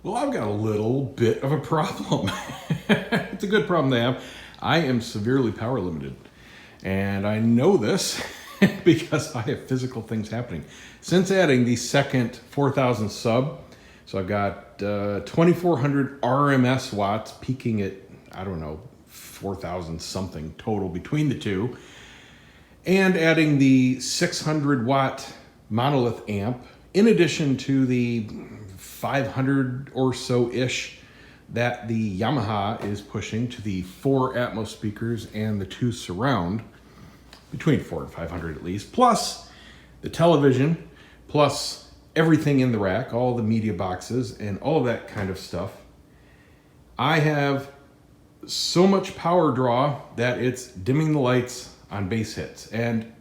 Well, I've got a little bit of a problem. It's a good problem to have. I am severely power limited. And I know this because I have physical things happening. Since adding the second 4,000 sub, so I've got 2,400 RMS watts peaking at, I don't know, 4,000 something total between the two. And adding the 600 watt monolith amp, in addition to the 500 or so-ish that the Yamaha is pushing to the 4 Atmos speakers and the 2 surround, between 4 and 500 at least, plus the television, plus everything in the rack, all the media boxes and all of that kind of stuff. I have so much power draw that it's dimming the lights on bass hits, and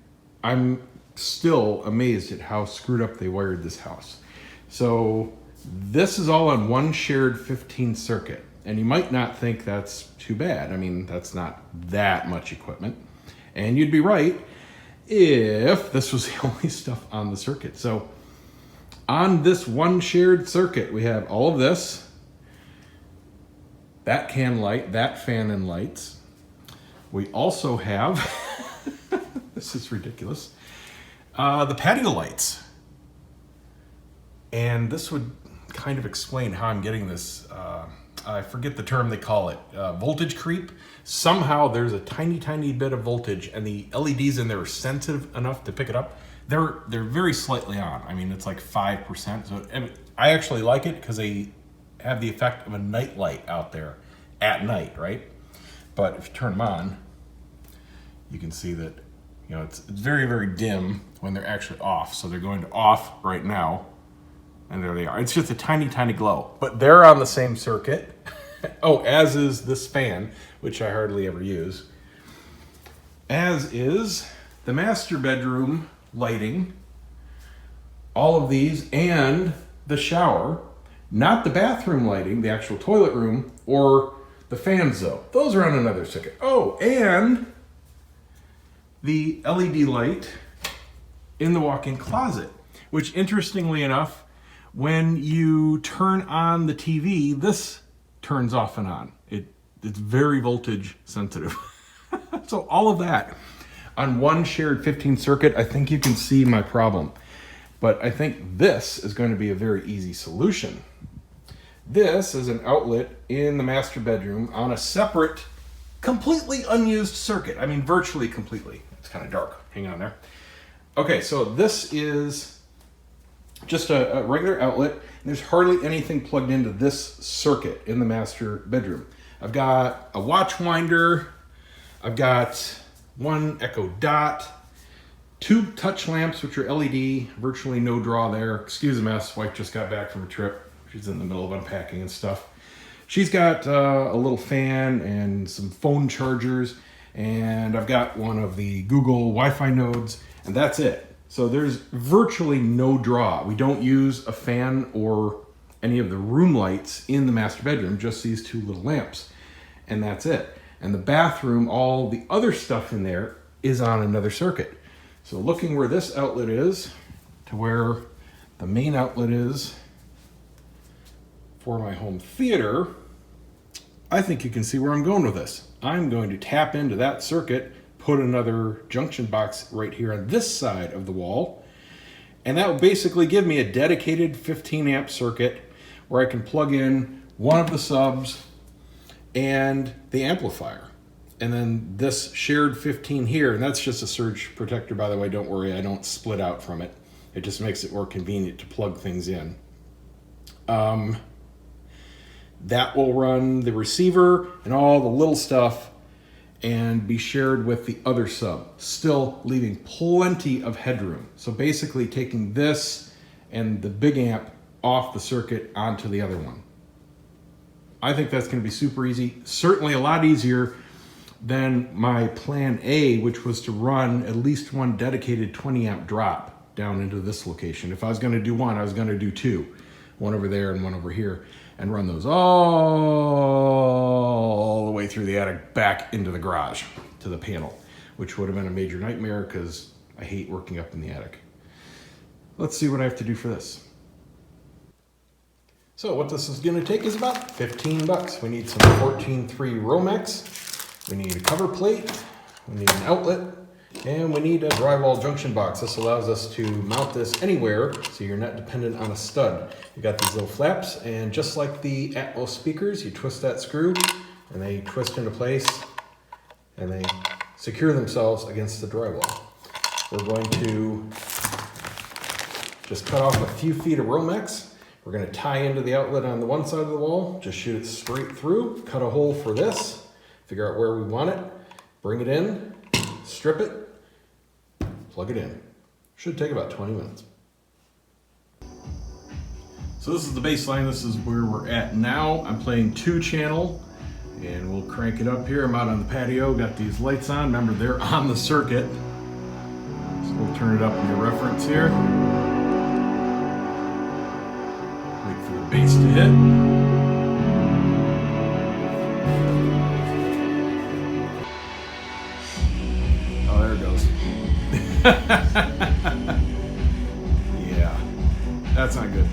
I'm still amazed at how screwed up they wired this house. So this is all on one shared 15 circuit, and you might not think that's too bad. I mean, that's not that much equipment, and you'd be right if this was the only stuff on the circuit. So on this one shared circuit, we have all of this, that can light, that fan and lights. We also have, this is ridiculous, the patio lights. And this would kind of explain how I'm getting this, I forget the term they call it, voltage creep. Somehow there's a tiny, tiny bit of voltage and the LEDs in there are sensitive enough to pick it up. They're very slightly on. I mean, it's like 5%. So I actually like it because they have the effect of a night light out there at night, right? But if you turn them on, you can see that, you know, it's very, very dim when they're actually off. So they're going to off right now. And there they are. It's just a tiny, tiny glow. But they're on the same circuit. Oh, as is this fan, which I hardly ever use. As is the master bedroom lighting. All of these and the shower. Not the bathroom lighting, the actual toilet room, or the fans though. Those are on another circuit. Oh, and the LED light in the walk-in closet, which interestingly enough, when you turn on the TV, this turns off and on. It's very voltage sensitive. So all of that on one shared 15 circuit, I think you can see my problem. But I think this is going to be a very easy solution. This is an outlet in the master bedroom on a separate, completely unused circuit. I mean, virtually completely. It's kind of dark. Hang on there. Okay, so this is just a regular outlet. And there's hardly anything plugged into this circuit in the master bedroom. I've got a watch winder. I've got one Echo Dot, 2 touch lamps, which are LED, virtually no draw there. Excuse the mess, wife just got back from a trip. She's in the middle of unpacking and stuff. She's got a little fan and some phone chargers, and I've got one of the Google Wi-Fi nodes, and that's it. So there's virtually no draw. We don't use a fan or any of the room lights in the master bedroom, just these 2 little lamps, and that's it. And the bathroom, all the other stuff in there is on another circuit. So looking where this outlet is to where the main outlet is for my home theater, I think you can see where I'm going with this. I'm going to tap into that circuit, put another junction box right here on this side of the wall, and that will basically give me a dedicated 15 amp circuit where I can plug in one of the subs and the amplifier. And then this shared 15 here, and that's just a surge protector, by the way, don't worry, I don't split out from it. It just makes it more convenient to plug things in. That will run the receiver and all the little stuff and be shared with the other sub, still leaving plenty of headroom. So basically taking this and the big amp off the circuit onto the other one. I think that's going to be super easy, certainly a lot easier than my plan A, which was to run at least one dedicated 20 amp drop down into this location. If I was going to do one, I was going to do 2, one over there and one over here, and run those all the way through the attic back into the garage to the panel, which would have been a major nightmare because I hate working up in the attic. Let's see what I have to do for this. So what this is gonna take is about 15 bucks. We need some 14.3 Romex. We need a cover plate. We need an outlet. And we need a drywall junction box. This allows us to mount this anywhere so you're not dependent on a stud. You got these little flaps, and just like the Atmos speakers, you twist that screw and they twist into place and they secure themselves against the drywall. We're going to just cut off a few feet of Romex. We're going to tie into the outlet on the one side of the wall, just shoot it straight through, cut a hole for this, figure out where we want it, bring it in, strip it, plug it in. Should take about 20 minutes. So this is the baseline. This is where we're at now. I'm playing 2-channel and we'll crank it up here. I'm out on the patio, got these lights on. Remember, they're on the circuit. So we'll turn it up in your reference here. Wait for the bass to hit. Oh, there it goes. Yeah, that's not good.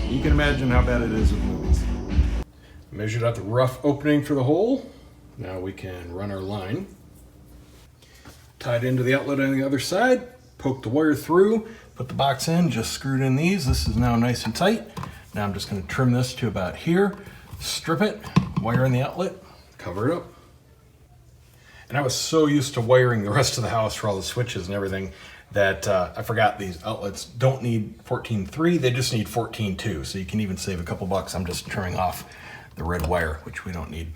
You can imagine how bad it is with movies. Measured out the rough opening for the hole. Now we can run our line. Tied into the outlet on the other side. Poke the wire through. Put the box in. Just screwed in these. This is now nice and tight. Now I'm just going to trim this to about here. Strip it. Wire in the outlet. Cover it up. And I was so used to wiring the rest of the house for all the switches and everything that I forgot these outlets don't need 14.3, they just need 14.2. So you can even save a couple bucks. I'm just trimming off the red wire, which we don't need.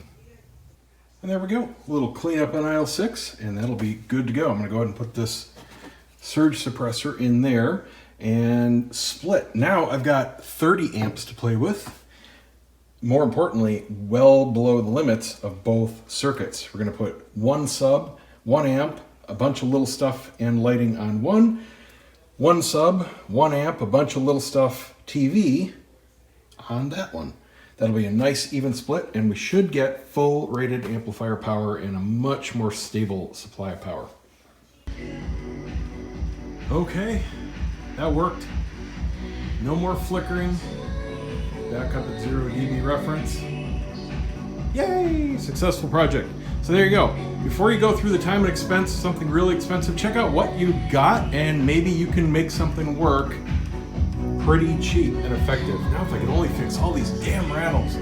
And there we go. A little cleanup on aisle 6, and that'll be good to go. I'm gonna go ahead and put this surge suppressor in there and split. Now I've got 30 amps to play with. More importantly, well below the limits of both circuits. We're gonna put one sub, 1 amp, a bunch of little stuff and lighting on one sub, 1 amp, a bunch of little stuff TV on that one. That'll be a nice even split, and we should get full rated amplifier power and a much more stable supply of power. Okay, that worked. No more flickering. Back up at 0 dB reference. Yay! Successful project. So there you go. Before you go through the time and expense, something really expensive, check out what you got and maybe you can make something work pretty cheap and effective. Now if I could only fix all these damn rattles.